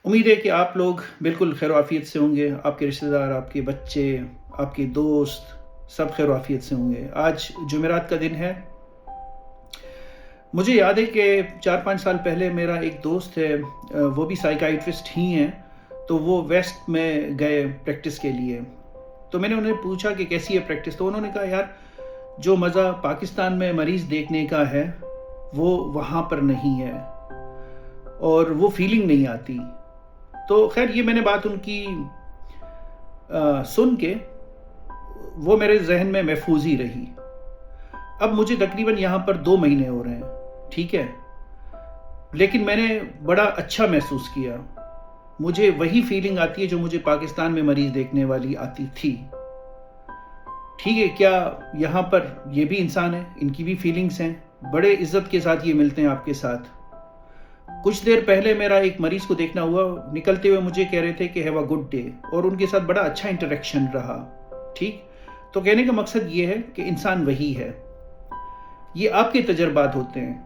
امید ہے کہ آپ لوگ بالکل خیر و عافیت سے ہوں گے، آپ کے رشتہ دار، آپ کے بچے، آپ کے دوست سب خیر و عافیت سے ہوں گے۔ آج جمعرات کا دن ہے۔ مجھے یاد ہے کہ 4-5 سال پہلے میرا ایک دوست ہے، وہ بھی سائیکائٹرسٹ ہی ہیں، تو وہ ویسٹ میں گئے پریکٹس کے لیے۔ تو میں نے انہیں پوچھا کہ کیسی ہے پریکٹس، تو انہوں نے کہا یار جو مزہ پاکستان میں مریض دیکھنے کا ہے وہ وہاں پر نہیں ہے اور وہ فیلنگ نہیں آتی۔ تو خیر یہ میں نے بات ان کی سن کے وہ میرے ذہن میں محفوظ ہی رہی۔ اب مجھے تقریباً یہاں پر 2 مہینے ہو رہے ہیں، ٹھیک ہے، لیکن میں نے بڑا اچھا محسوس کیا۔ مجھے وہی فیلنگ آتی ہے جو مجھے پاکستان میں مریض دیکھنے والی آتی تھی۔ ٹھیک ہے، کیا یہاں پر یہ بھی انسان ہیں، ان کی بھی فیلنگز ہیں، بڑے عزت کے ساتھ یہ ملتے ہیں آپ کے ساتھ۔ کچھ دیر پہلے میرا ایک مریض کو دیکھنا ہوا، نکلتے ہوئے مجھے کہہ رہے تھے کہ ہیو اے گڈ ڈے، اور ان کے ساتھ بڑا اچھا انٹریکشن رہا۔ ٹھیک، تو کہنے کا مقصد یہ ہے کہ انسان وہی ہے، یہ آپ کے تجربات ہوتے ہیں۔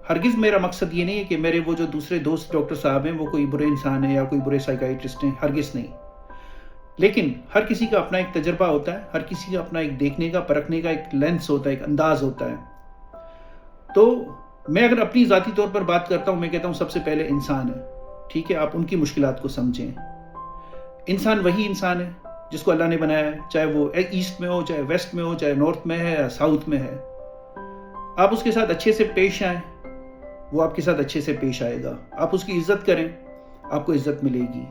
ہرگز میرا مقصد یہ نہیں ہے کہ میرے وہ جو دوسرے دوست ڈاکٹر صاحب ہیں وہ کوئی برے انسان ہیں یا کوئی برے سائیکائٹرسٹ ہیں، ہرگز نہیں۔ لیکن ہر کسی کا اپنا ایک تجربہ ہوتا ہے، ہر کسی کا اپنا ایک دیکھنے کا، پرکھنے کا ایک لینس ہوتا ہے، ایک انداز ہوتا ہے۔ تو میں اگر اپنی ذاتی طور پر بات کرتا ہوں، میں کہتا ہوں سب سے پہلے انسان ہے، ٹھیک ہے، آپ ان کی مشکلات کو سمجھیں۔ انسان وہی انسان ہے جس کو اللہ نے بنایا ہے، چاہے وہ ایسٹ میں ہو، چاہے ویسٹ میں ہو، چاہے نارتھ میں ہے یا ساؤتھ میں ہے۔ آپ اس کے ساتھ اچھے سے پیش آئیں، وہ آپ کے ساتھ اچھے سے پیش آئے گا۔ آپ اس کی عزت کریں، آپ کو عزت ملے گی،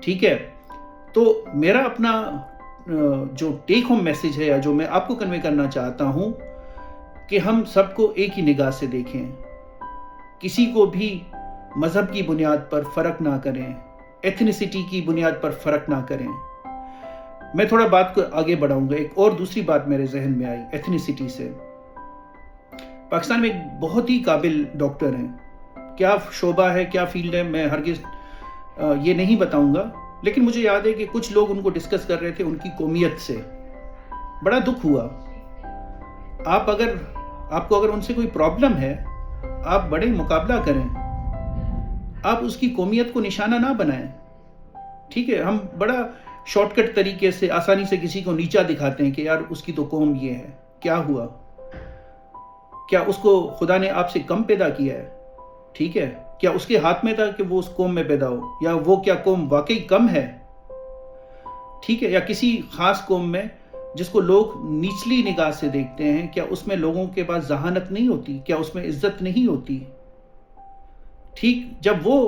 ٹھیک ہے۔ تو میرا اپنا جو ٹیک ہوم میسج ہے یا جو میں آپ کو کنوے کرنا چاہتا ہوں کہ ہم سب کو ایک ہی نگاہ سے دیکھیں، کسی کو بھی مذہب کی بنیاد پر فرق نہ کریں، ایتھنیسٹی کی بنیاد پر فرق نہ کریں۔ میں تھوڑا بات کو آگے بڑھاؤں گا، ایک اور دوسری بات میرے ذہن میں آئی ایتھنیسٹی سے۔ پاکستان میں ایک بہت ہی قابل ڈاکٹر ہیں، کیا شعبہ ہے، کیا فیلڈ ہے، میں ہرگز یہ نہیں بتاؤں گا، لیکن مجھے یاد ہے کہ کچھ لوگ ان کو ڈسکس کر رہے تھے ان کی قومیت سے۔ بڑا دکھ ہوا۔ آپ کو اگر ان سے کوئی پرابلم ہے، آپ بڑے مقابلہ کریں، آپ اس کی قومیت کو نشانہ نہ بنائیں، ٹھیک ہے۔ ہم بڑا شارٹ کٹ طریقے سے آسانی سے کسی کو نیچا دکھاتے ہیں کہ یار اس کی تو قوم یہ ہے، کیا ہوا؟ کیا اس کو خدا نے آپ سے کم پیدا کیا ہے؟ ٹھیک ہے، کیا اس کے ہاتھ میں تھا کہ وہ اس قوم میں پیدا ہو، یا وہ کیا قوم واقعی کم ہے؟ ٹھیک ہے، یا کسی خاص قوم میں جس کو لوگ نیچلی نگاہ سے دیکھتے ہیں، کیا اس میں لوگوں کے پاس ذہانت نہیں ہوتی؟ کیا اس میں عزت نہیں ہوتی؟ ٹھیک، جب وہ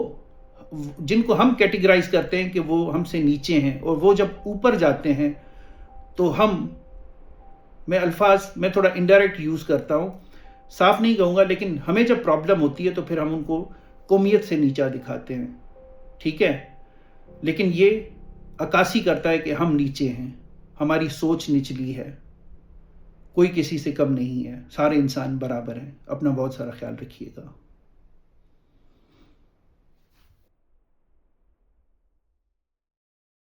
جن کو ہم کیٹیگرائز کرتے ہیں کہ وہ ہم سے نیچے ہیں، اور وہ جب اوپر جاتے ہیں تو میں تھوڑا انڈائریکٹ یوز کرتا ہوں، صاف نہیں کہوں گا، لیکن ہمیں جب پرابلم ہوتی ہے تو پھر ہم ان کو قومیت سے نیچا دکھاتے ہیں، ٹھیک ہے۔ لیکن یہ عکاسی کرتا ہے کہ ہم نیچے ہیں، ہماری سوچ نچلی ہے، کوئی کسی سے کم نہیں ہے، سارے انسان برابر ہیں۔ اپنا بہت سارا خیال رکھیے گا۔